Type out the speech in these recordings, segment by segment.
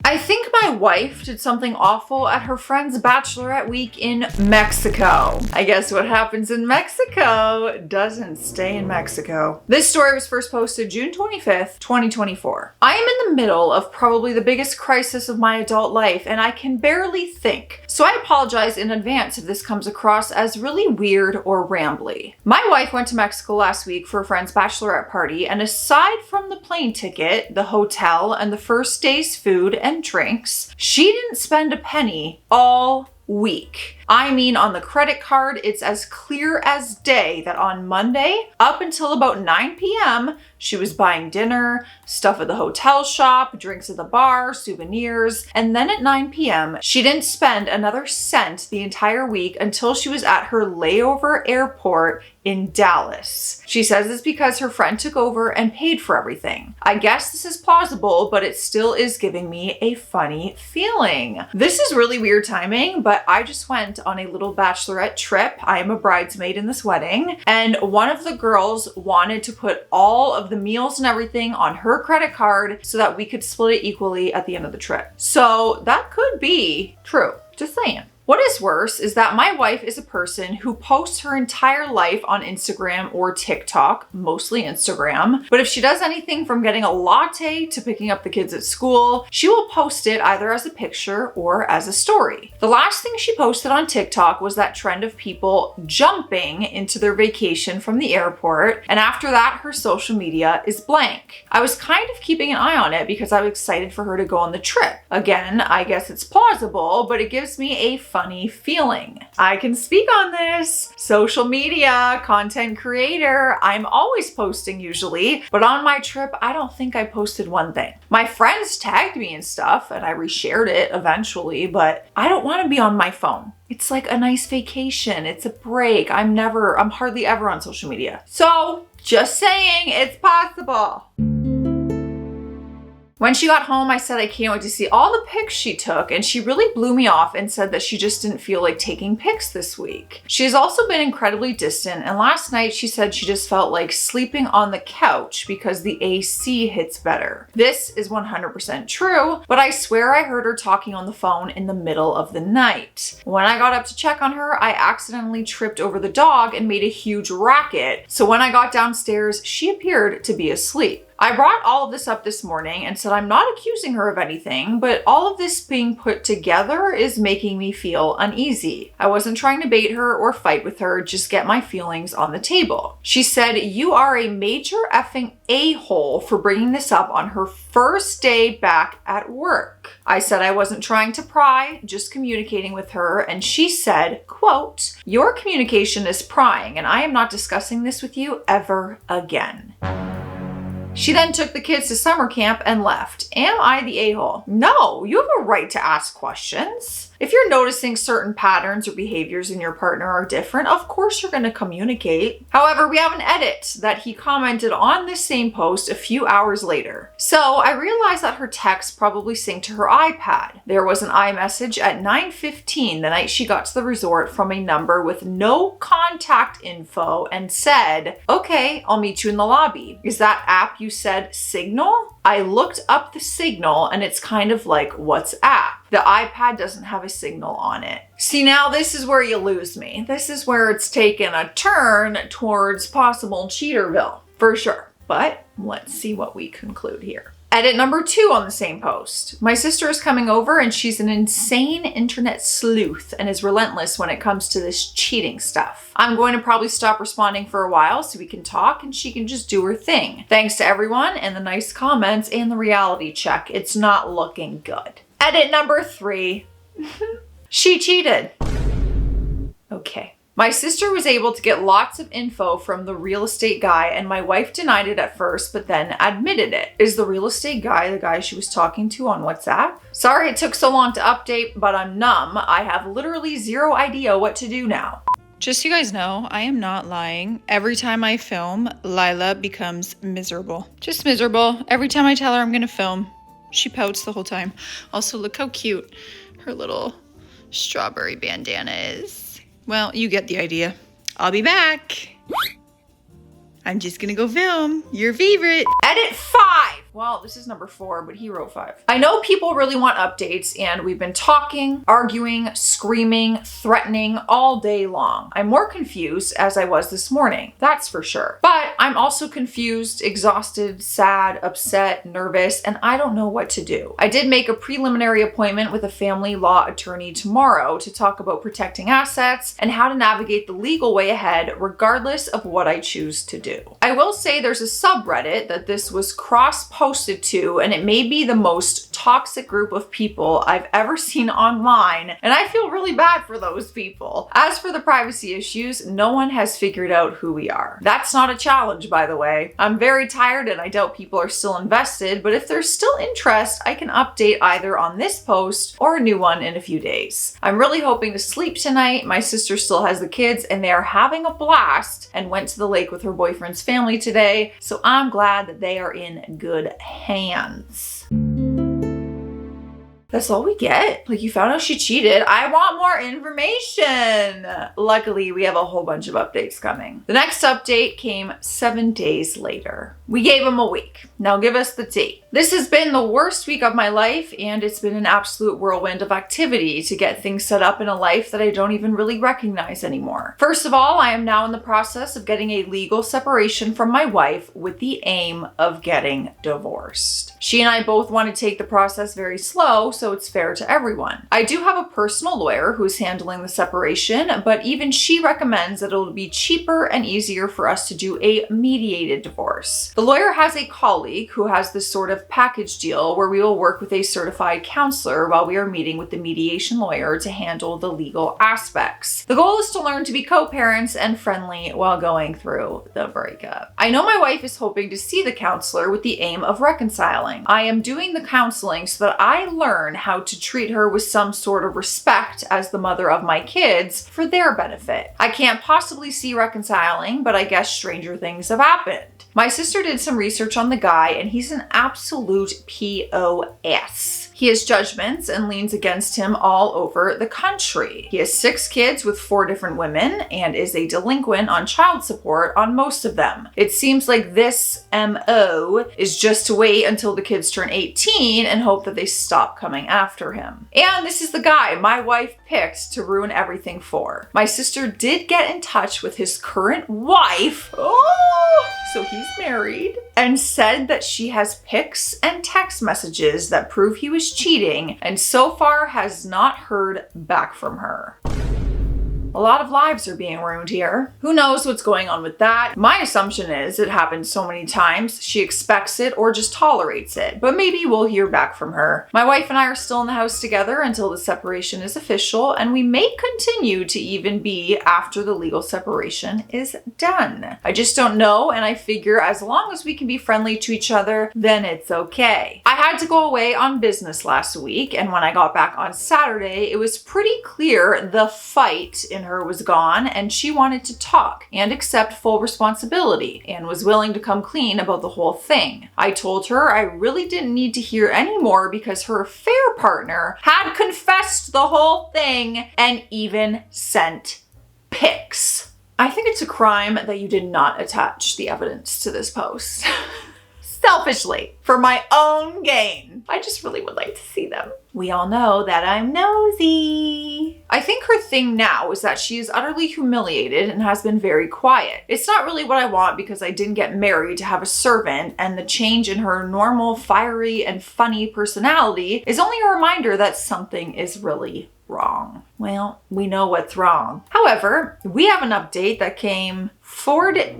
I think my wife did something awful at her friend's bachelorette week in Mexico. I guess what happens in Mexico doesn't stay in Mexico. This story was first posted June 25th, 2024. I am in the middle of probably the biggest crisis of my adult life, and I can barely think. So I apologize in advance if this comes across as really weird or rambly. My wife went to Mexico last week for a friend's bachelorette party, and aside from the plane ticket, the hotel, and the first day's food and drinks, she didn't spend a penny all week. I mean, on the credit card, it's as clear as day that on Monday, up until about 9 p.m., she was buying dinner, stuff at the hotel shop, drinks at the bar, souvenirs, and then at 9 p.m., she didn't spend another cent the entire week until she was at her layover airport in Dallas. She says it's because her friend took over and paid for everything. I guess this is plausible, but it still is giving me a funny feeling. This is really weird timing, but I just went on a little bachelorette trip. I am a bridesmaid in this wedding, and one of the girls wanted to put all of the meals and everything on her credit card so that we could split it equally at the end of the trip. So that could be true. Just saying. What is worse is that my wife is a person who posts her entire life on Instagram or TikTok, mostly Instagram. But if she does anything from getting a latte to picking up the kids at school, she will post it either as a picture or as a story. The last thing she posted on TikTok was that trend of people jumping into their vacation from the airport. And after that, her social media is blank. I was kind of keeping an eye on it because I was excited for her to go on the trip. Again, I guess it's plausible, but it gives me a funny feeling. I can speak on this. Social media, content creator, I'm always posting usually, but on my trip, I don't think I posted one thing. My friends tagged me and stuff, and I reshared it eventually, but I don't want to be on my phone. It's like a nice vacation. It's a break. I'm hardly ever on social media. So just saying, it's possible. When she got home, I said I can't wait to see all the pics she took, and she really blew me off and said that she just didn't feel like taking pics this week. She has also been incredibly distant, and last night she said she just felt like sleeping on the couch because the AC hits better. This is 100% true, but I swear I heard her talking on the phone in the middle of the night. When I got up to check on her, I accidentally tripped over the dog and made a huge racket, so when I got downstairs, she appeared to be asleep. I brought all of this up this morning and said I'm not accusing her of anything, but all of this being put together is making me feel uneasy. I wasn't trying to bait her or fight with her, just get my feelings on the table. She said, "You are a major effing a-hole for bringing this up on her first day back at work." I said I wasn't trying to pry, just communicating with her, and she said, quote, "Your communication is prying, and I am not discussing this with you ever again." She then took the kids to summer camp and left. Am I the a-hole? No, you have a right to ask questions. If you're noticing certain patterns or behaviors in your partner are different, of course you're going to communicate. However, we have an edit that he commented on this same post a few hours later. So I realized that her text probably synced to her iPad. There was an iMessage at 9:15 the night she got to the resort from a number with no contact info and said, "Okay, I'll meet you in the lobby. Is that app you said Signal?" I looked up the Signal and it's kind of like WhatsApp. The iPad doesn't have a Signal on it. See, now this is where you lose me. This is where it's taken a turn towards possible Cheaterville, for sure. But let's see what we conclude here. Edit number 2 on the same post. My sister is coming over and she's an insane internet sleuth and is relentless when it comes to this cheating stuff. I'm going to probably stop responding for a while so we can talk and she can just do her thing. Thanks to everyone and the nice comments and the reality check. It's not looking good. Edit number 3. She cheated. Okay. My sister was able to get lots of info from the real estate guy, and my wife denied it at first, but then admitted it. Is the real estate guy the guy she was talking to on WhatsApp? Sorry it took so long to update, but I'm numb. I have literally zero idea what to do now. Just so you guys know, I am not lying. Every time I film, Lila becomes miserable. Just miserable. Every time I tell her I'm gonna film, she pouts the whole time. Also, look how cute her little strawberry bandana is. Well, you get the idea. I'll be back. I'm just gonna go film your favorite. Edit 5. Well, this is number 4, but he wrote 5. I know people really want updates, and we've been talking, arguing, screaming, threatening all day long. I'm more confused as I was this morning, that's for sure. But I'm also confused, exhausted, sad, upset, nervous, and I don't know what to do. I did make a preliminary appointment with a family law attorney tomorrow to talk about protecting assets and how to navigate the legal way ahead regardless of what I choose to do. I will say there's a subreddit that this was cross-posted to, and it may be the most toxic group of people I've ever seen online, and I feel really bad for those people. As for the privacy issues, no one has figured out who we are. That's not a challenge, by the way. I'm very tired and I doubt people are still invested, but if there's still interest, I can update either on this post or a new one in a few days. I'm really hoping to sleep tonight. My sister still has the kids and they are having a blast and went to the lake with her boyfriend's family today, so I'm glad that they are in good hands. That's all we get? Like, you found out she cheated. I want more information. Luckily, we have a whole bunch of updates coming. The next update came 7 days later. We gave him a week. Now give us the tea. This has been the worst week of my life, and it's been an absolute whirlwind of activity to get things set up in a life that I don't even really recognize anymore. First of all, I am now in the process of getting a legal separation from my wife with the aim of getting divorced. She and I both want to take the process very slow, so it's fair to everyone. I do have a personal lawyer who's handling the separation, but even she recommends that it'll be cheaper and easier for us to do a mediated divorce. The lawyer has a colleague who has this sort of package deal where we will work with a certified counselor while we are meeting with the mediation lawyer to handle the legal aspects. The goal is to learn to be co-parents and friendly while going through the breakup. I know my wife is hoping to see the counselor with the aim of reconciling. I am doing the counseling so that I learn how to treat her with some sort of respect as the mother of my kids for their benefit. I can't possibly see reconciling, but I guess stranger things have happened. My sister did some research on the guy, and he's an absolute POS. He has judgments and leans against him all over the country. He has 6 kids with 4 different women and is a delinquent on child support on most of them. It seems like this MO is just to wait until the kids turn 18 and hope that they stop coming after him. And this is the guy my wife picked to ruin everything for. My sister did get in touch with his current wife. So he's married, and said that she has pics and text messages that prove he was cheating, and so far has not heard back from her. A lot of lives are being ruined here. Who knows what's going on with that? My assumption is it happened so many times, she expects it or just tolerates it, but maybe we'll hear back from her. My wife and I are still in the house together until the separation is official, and we may continue to even be after the legal separation is done. I just don't know, and I figure as long as we can be friendly to each other, then it's okay. I had to go away on business last week, and when I got back on Saturday, it was pretty clear the fight in her was gone, and she wanted to talk and accept full responsibility and was willing to come clean about the whole thing. I told her I really didn't need to hear any more because her affair partner had confessed the whole thing and even sent pics. I think it's a crime that you did not attach the evidence to this post. Selfishly, for my own gain. I just really would like to see them. We all know that I'm nosy. I think her thing now is that she is utterly humiliated and has been very quiet. It's not really what I want because I didn't get married to have a servant, and the change in her normal, fiery, and funny personality is only a reminder that something is really wrong. Well, we know what's wrong. However, we have an update that came 4 days.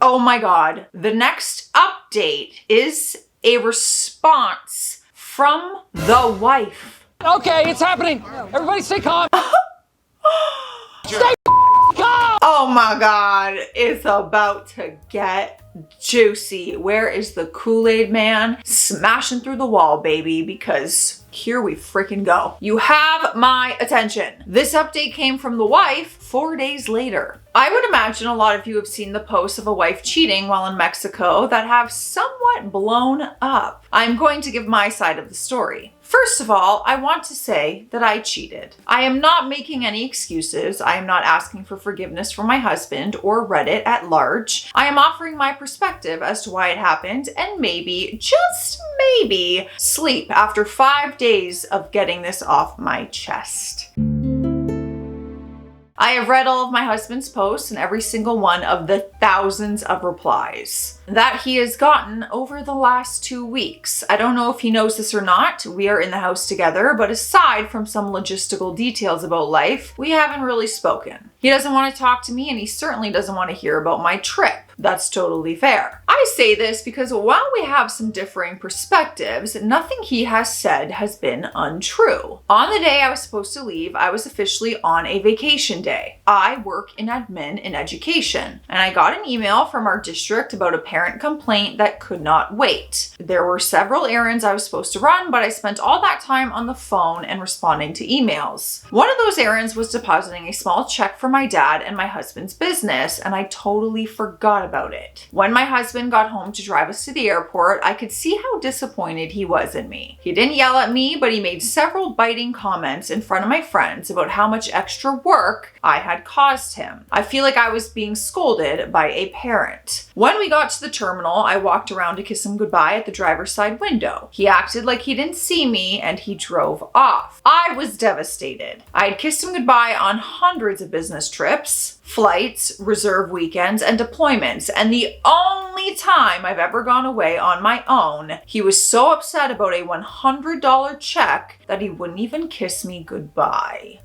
Oh my God. The next update is a response from the wife. Okay, it's happening. Everybody stay calm. Stay calm. Oh my God. It's about to get juicy. Where is the Kool-Aid man? Smashing through the wall, baby, because here we freaking go. You have my attention. This update came from the wife 4 days later. I would imagine a lot of you have seen the posts of a wife cheating while in Mexico that have somewhat blown up. I'm going to give my side of the story. First of all, I want to say that I cheated. I am not making any excuses. I am not asking for forgiveness from my husband or Reddit at large. I am offering my perspective as to why it happened and maybe, just maybe, sleep after 5 days of getting this off my chest. I have read all of my husband's posts and every single one of the thousands of replies that he has gotten over the last 2 weeks. I don't know if he knows this or not. We are in the house together, but aside from some logistical details about life, we haven't really spoken. He doesn't want to talk to me and he certainly doesn't want to hear about my trip. That's totally fair. I say this because while we have some differing perspectives, nothing he has said has been untrue. On the day I was supposed to leave, I was officially on a vacation day. I work in admin in education, and I got an email from our district about a parent complaint that could not wait. There were several errands I was supposed to run, but I spent all that time on the phone and responding to emails. One of those errands was depositing a small check for my dad and my husband's business, and I totally forgot about it. When my husband got home to drive us to the airport, I could see how disappointed he was in me. He didn't yell at me, but he made several biting comments in front of my friends about how much extra work I had caused him. I feel like I was being scolded by a parent. When we got to the terminal, I walked around to kiss him goodbye at the driver's side window. He acted like he didn't see me and he drove off. I was devastated. I had kissed him goodbye on hundreds of business trips, flights, reserve weekends, and deployments, and the only time I've ever gone away on my own, he was so upset about a $100 check that he wouldn't even kiss me goodbye.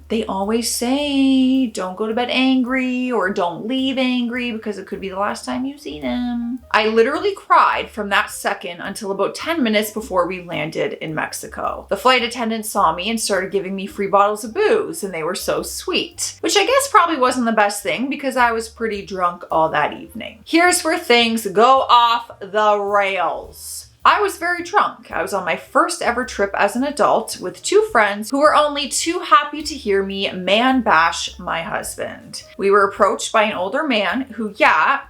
They always say, don't go to bed angry or don't leave angry because it could be the last time you see them. I literally cried from that second until about 10 minutes before we landed in Mexico. The flight attendant saw me and started giving me free bottles of booze, and they were so sweet, which I guess probably wasn't the best thing because I was pretty drunk all that evening. Here's where things go off the rails. I was very drunk. I was on my first ever trip as an adult with 2 friends who were only too happy to hear me man bash my husband. We were approached by an older man who,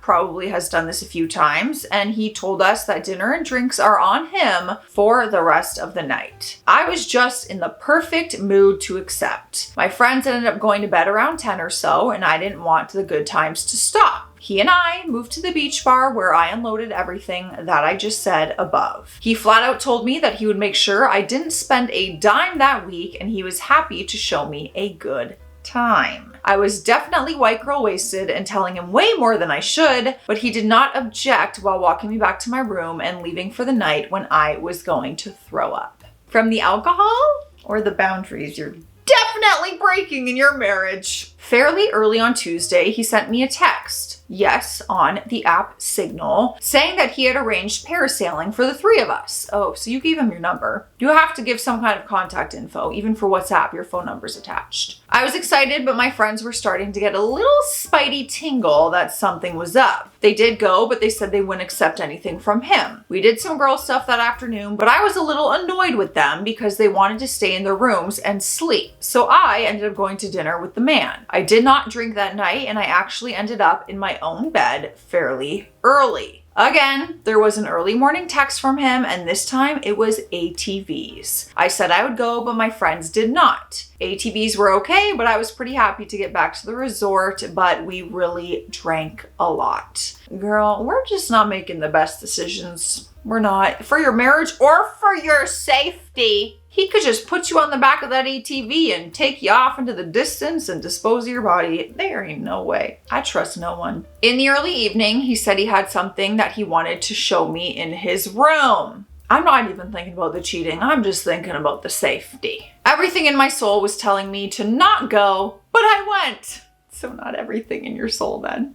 probably has done this a few times, and he told us that dinner and drinks are on him for the rest of the night. I was just in the perfect mood to accept. My friends ended up going to bed around 10 or so, and I didn't want the good times to stop. He and I moved to the beach bar where I unloaded everything that I just said above. He flat out told me that he would make sure I didn't spend a dime that week, and he was happy to show me a good time. I was definitely white girl wasted and telling him way more than I should, but he did not object while walking me back to my room and leaving for the night when I was going to throw up. From the alcohol or the boundaries you're definitely breaking in your marriage? Fairly early on Tuesday, he sent me a text. Yes, on the app Signal, saying that he had arranged parasailing for the 3 of us. Oh, so you gave him your number. You have to give some kind of contact info. Even for WhatsApp, your phone number's attached. I was excited, but my friends were starting to get a little spidey tingle that something was up. They did go, but they said they wouldn't accept anything from him. We did some girl stuff that afternoon, but I was a little annoyed with them because they wanted to stay in their rooms and sleep. So I ended up going to dinner with the man. I did not drink that night, and I actually ended up in my own bed fairly early. Again, there was an early morning text from him, and this time it was ATVs. I said I would go, but my friends did not. ATVs were okay, but I was pretty happy to get back to the resort, but we really drank a lot. Girl, we're just not making the best decisions. We're not. For your marriage or for your safety. He could just put you on the back of that ATV and take you off into the distance and dispose of your body. There ain't no way. I trust no one. In the early evening, he said he had something that he wanted to show me in his room. I'm not even thinking about the cheating. I'm just thinking about the safety. Everything in my soul was telling me to not go, but I went. So not everything in your soul then.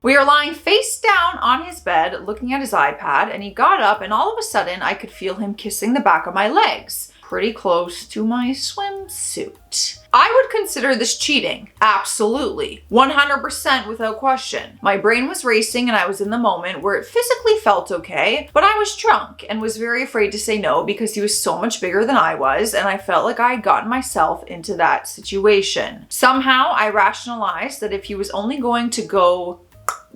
We are lying face down on his bed, looking at his iPad, and he got up, and all of a sudden I could feel him kissing the back of my legs. pretty close to my swimsuit. I would consider this cheating. Absolutely. 100% without question. My brain was racing and I was in the moment where it physically felt okay, but I was drunk and was very afraid to say no because he was so much bigger than I was, and I felt like I had gotten myself into that situation. Somehow I rationalized that if he was only going to go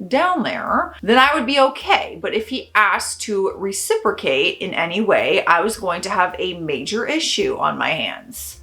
down there, then I would be okay. But if he asked to reciprocate in any way, I was going to have a major issue on my hands.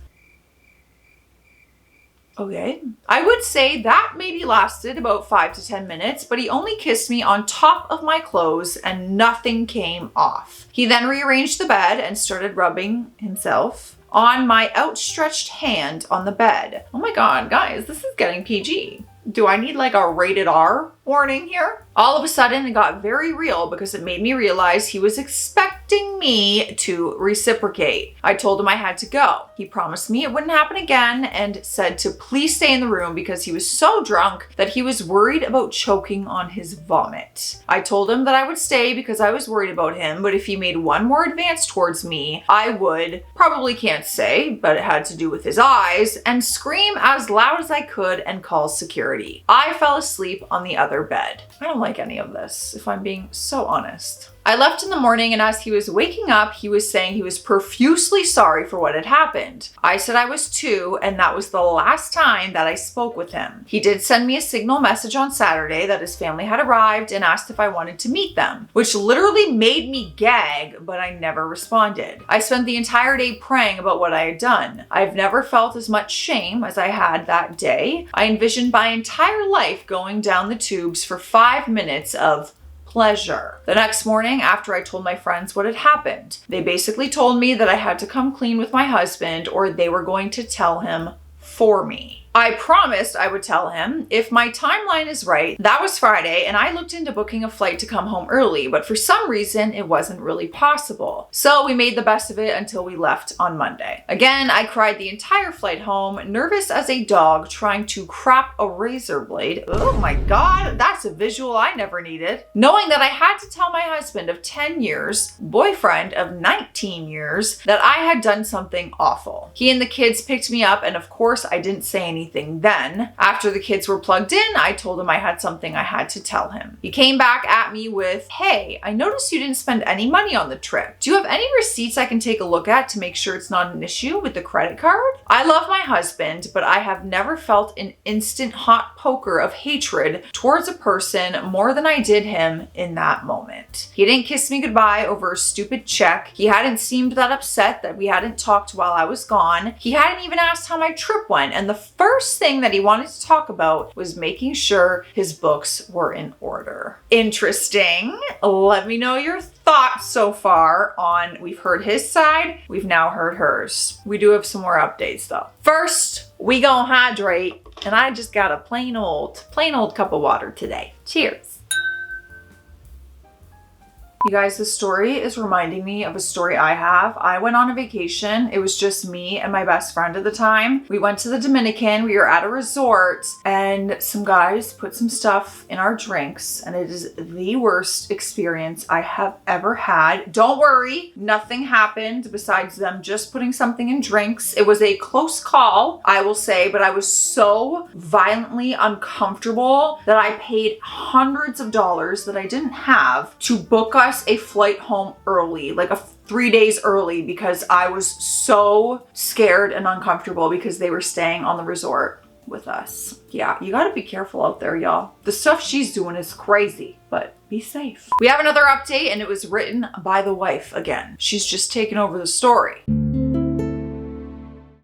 Okay. I would say that maybe lasted about 5 to 10 minutes, but he only kissed me on top of my clothes and nothing came off. He then rearranged the bed and started rubbing himself on my outstretched hand on the bed. Oh my God, guys, this is getting PG. Do I need like a rated R warning here? All of a sudden, it got very real because it made me realize he was expecting me to reciprocate. I told him I had to go. He promised me it wouldn't happen again and said to please stay in the room because he was so drunk that he was worried about choking on his vomit. I told him that I would stay because I was worried about him, but if he made one more advance towards me, I would, probably can't say, but it had to do with his eyes, and scream as loud as I could and call security. I fell asleep on the other bed. I don't like any of this, if I'm being so honest. I left in the morning, and as he was waking up, he was saying he was profusely sorry for what had happened. I said I was too, and that was the last time that I spoke with him. He did send me a signal message on Saturday that his family had arrived and asked if I wanted to meet them, which literally made me gag, but I never responded. I spent the entire day praying about what I had done. I've never felt as much shame as I had that day. I envisioned my entire life going down the tubes for 5 minutes of pleasure. The next morning, after I told my friends what had happened, they basically told me that I had to come clean with my husband or they were going to tell him for me. I promised I would tell him if my timeline is right. That was Friday, and I looked into booking a flight to come home early, but for some reason it wasn't really possible. So we made the best of it until we left on Monday. Again, I cried the entire flight home, nervous as a dog trying to crop a razor blade. Oh my God, that's a visual I never needed. Knowing that I had to tell my husband of 10 years, boyfriend of 19 years, that I had done something awful. He and the kids picked me up, and of course I didn't say anything then. After the kids were plugged in, I told him I had something I had to tell him. He came back at me with, hey, I noticed you didn't spend any money on the trip. Do you have any receipts I can take a look at to make sure it's not an issue with the credit card? I love my husband, but I have never felt an instant hot poker of hatred towards a person more than I did him in that moment. He didn't kiss me goodbye over a stupid check. He hadn't seemed that upset that we hadn't talked while I was gone. He hadn't even asked how my trip went, and the first thing that he wanted to talk about was making sure his books were in order. Interesting. Let me know your thoughts so far on, we've heard his side, we've now heard hers. We do have some more updates though. First, we gonna hydrate, and I just got a plain old cup of water today. Cheers. You guys, this story is reminding me of a story I have. I went on a vacation. It was just me and my best friend at the time. We went to the Dominican. We were at a resort and some guys put some stuff in our drinks, and it is the worst experience I have ever had. Don't worry, nothing happened besides them just putting something in drinks. It was a close call, I will say, but I was so violently uncomfortable that I paid hundreds of dollars that I didn't have to book us a flight home early, like 3 days early, because I was so scared and uncomfortable because they were staying on the resort with us. Yeah, you gotta be careful out there, y'all. The stuff she's doing is crazy, but be safe. We have another update, and it was written by the wife again. She's just taken over the story.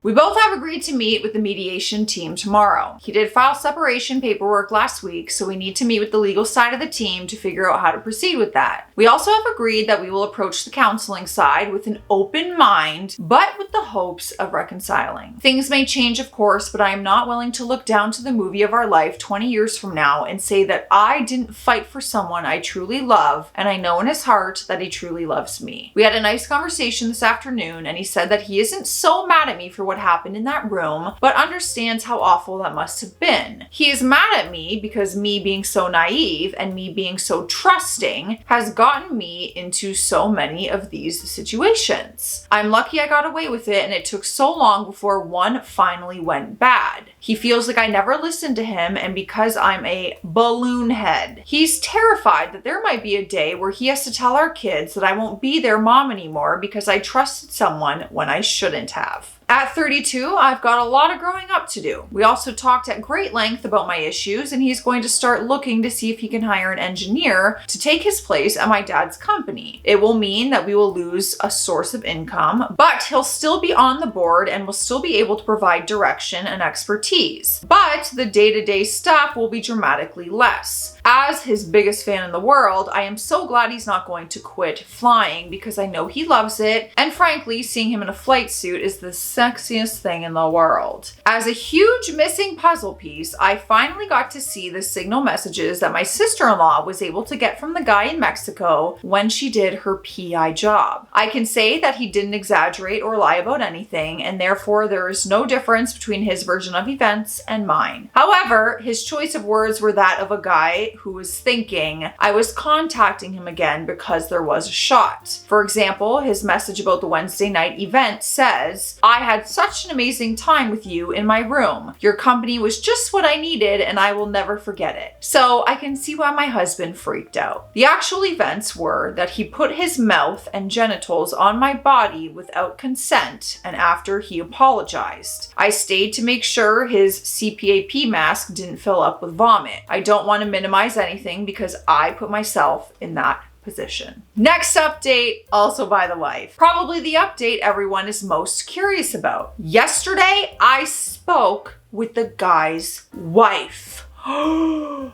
We both have agreed to meet with the mediation team tomorrow. He did file separation paperwork last week, so we need to meet with the legal side of the team to figure out how to proceed with that. We also have agreed that we will approach the counseling side with an open mind, but with the hopes of reconciling. Things may change, of course, but I am not willing to look down to the movie of our life 20 years from now and say that I didn't fight for someone I truly love, and I know in his heart that he truly loves me. We had a nice conversation this afternoon, and he said that he isn't so mad at me for what what happened in that room, but understands how awful that must have been. He is mad at me because me being so naive and me being so trusting has gotten me into so many of these situations. I'm lucky I got away with it, and it took so long before one finally went bad. He feels like I never listened to him, and because I'm a balloon head, he's terrified that there might be a day where he has to tell our kids that I won't be their mom anymore because I trusted someone when I shouldn't have. At 32, I've got a lot of growing up to do. We also talked at great length about my issues, and he's going to start looking to see if he can hire an engineer to take his place at my dad's company. It will mean that we will lose a source of income, but he'll still be on the board and will still be able to provide direction and expertise. But the day-to-day stuff will be dramatically less. As his biggest fan in the world, I am so glad he's not going to quit flying because I know he loves it, and frankly, seeing him in a flight suit is the sexiest thing in the world. As a huge missing puzzle piece, I finally got to see the signal messages that my sister-in-law was able to get from the guy in Mexico when she did her PI job. I can say that he didn't exaggerate or lie about anything, and therefore there is no difference between his version of events and mine. However, his choice of words were that of a guy who was thinking I was contacting him again because there was a shot. For example, his message about the Wednesday night event says, I had such an amazing time with you in my room. Your company was just what I needed, and I will never forget it. So I can see why my husband freaked out. The actual events were that he put his mouth and genitals on my body without consent, and after he apologized. I stayed to make sure his CPAP mask didn't fill up with vomit. I don't want to minimize anything because I put myself in that position. Next update, also by the wife. Probably the update everyone is most curious about. Yesterday, I spoke with the guy's wife.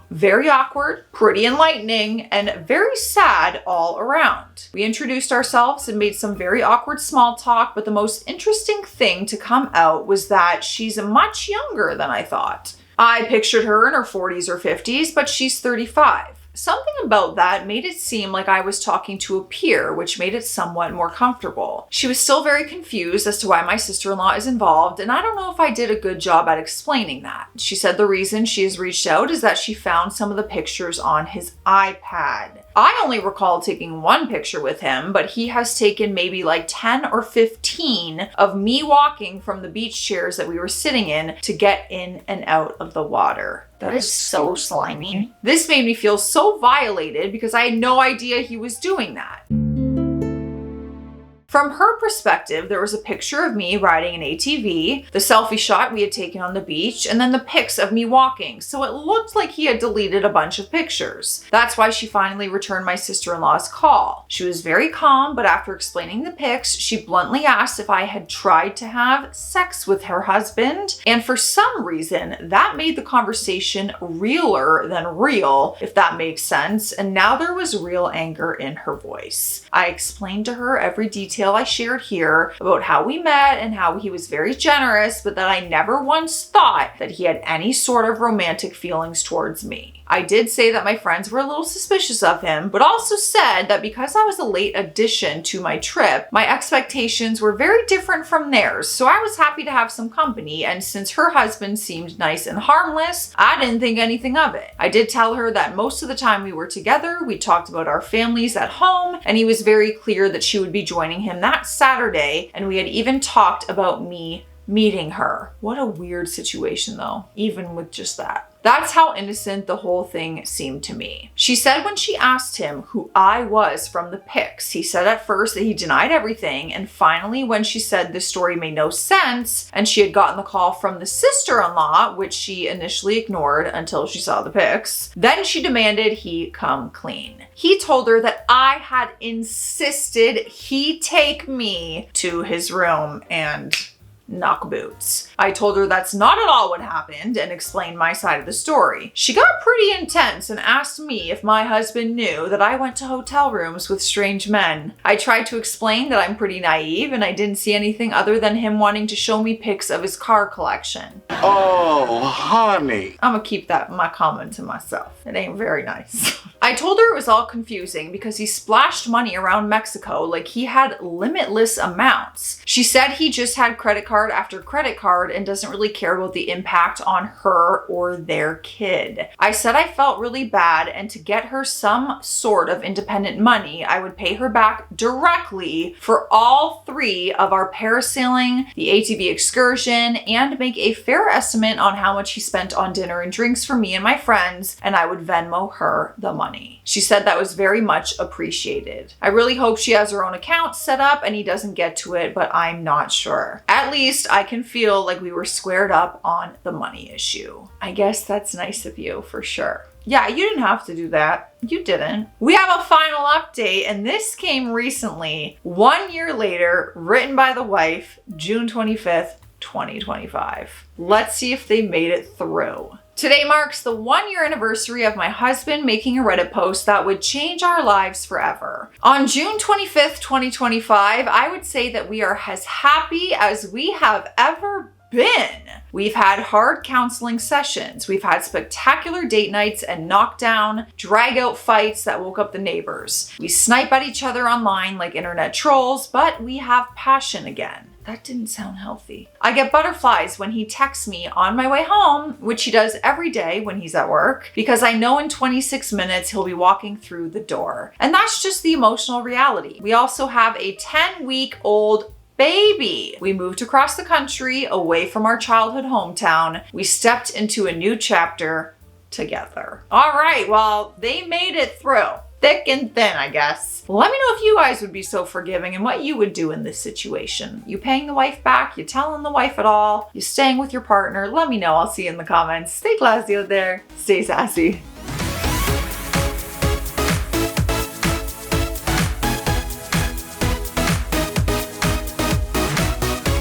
Very awkward, pretty enlightening, and very sad all around. We introduced ourselves and made some very awkward small talk, but the most interesting thing to come out was that she's much younger than I thought. I pictured her in her 40s or 50s, but she's 35. Something about that made it seem like I was talking to a peer, which made it somewhat more comfortable. She was still very confused as to why my sister-in-law is involved, and I don't know if I did a good job at explaining that. She said the reason she has reached out is that she found some of the pictures on his iPad. I only recall taking one picture with him, but he has taken maybe like 10 or 15 of me walking from the beach chairs that we were sitting in to get in and out of the water. That is so slimy. This made me feel so violated because I had no idea he was doing that. From her perspective, there was a picture of me riding an ATV, the selfie shot we had taken on the beach, and then the pics of me walking. So it looked like he had deleted a bunch of pictures. That's why she finally returned my sister-in-law's call. She was very calm, but after explaining the pics, she bluntly asked if I had tried to have sex with her husband. And for some reason, that made the conversation realer than real, if that makes sense. And now there was real anger in her voice. I explained to her every detail I shared here about how we met and how he was very generous, but that I never once thought that he had any sort of romantic feelings towards me. I did say that my friends were a little suspicious of him, but also said that because I was a late addition to my trip, my expectations were very different from theirs, so I was happy to have some company, and since her husband seemed nice and harmless, I didn't think anything of it. I did tell her that most of the time we were together, we talked about our families at home, and he was very clear that she would be joining him that Saturday, and we had even talked about me meeting her. What a weird situation though, even with just that. That's how innocent the whole thing seemed to me. She said when she asked him who I was from the pics, he said at first that he denied everything, and finally when she said this story made no sense and she had gotten the call from the sister-in-law, which she initially ignored until she saw the pics, then she demanded he come clean. He told her that I had insisted he take me to his room and knock boots. I told her that's not at all what happened and explained my side of the story. She got pretty intense and asked me if my husband knew that I went to hotel rooms with strange men. I tried to explain that I'm pretty naive and I didn't see anything other than him wanting to show me pics of his car collection. Oh, honey. I'm gonna keep my comment to myself. It ain't very nice. I I told her it was all confusing because he splashed money around Mexico like he had limitless amounts. She said he just had credit card after credit card and doesn't really care about the impact on her or their kid. I said I felt really bad, and to get her some sort of independent money, I would pay her back directly for all 3 of our parasailing, the ATV excursion, and make a fair estimate on how much he spent on dinner and drinks for me and my friends, and I would Venmo her the money. She said that was very much appreciated. I really hope she has her own account set up and he doesn't get to it, but I'm not sure. At least I can feel like we were squared up on the money issue. I guess that's nice of you for sure. Yeah, you didn't have to do that. You didn't. We have a final update, and this came recently, 1 year later, written by the wife, June 25th, 2025. Let's see if they made it through. Today marks the 1 year anniversary of my husband making a Reddit post that would change our lives forever. On June 25th, 2025, I would say that we are as happy as we have ever been. We've had hard counseling sessions. We've had spectacular date nights and knockdown, drag out fights that woke up the neighbors. We snipe at each other online like internet trolls, but we have passion again. That didn't sound healthy. I get butterflies when he texts me on my way home, which he does every day when he's at work, because I know in 26 minutes he'll be walking through the door. And that's just the emotional reality. We also have a 10-week-old baby. We moved across the country away from our childhood hometown. We stepped into a new chapter together. All right, well, they made it through. Thick and thin, I guess. Let me know if you guys would be so forgiving and what you would do in this situation. You paying the wife back? You telling the wife at all? You staying with your partner? Let me know. I'll see you in the comments. Stay classy out there. Stay sassy.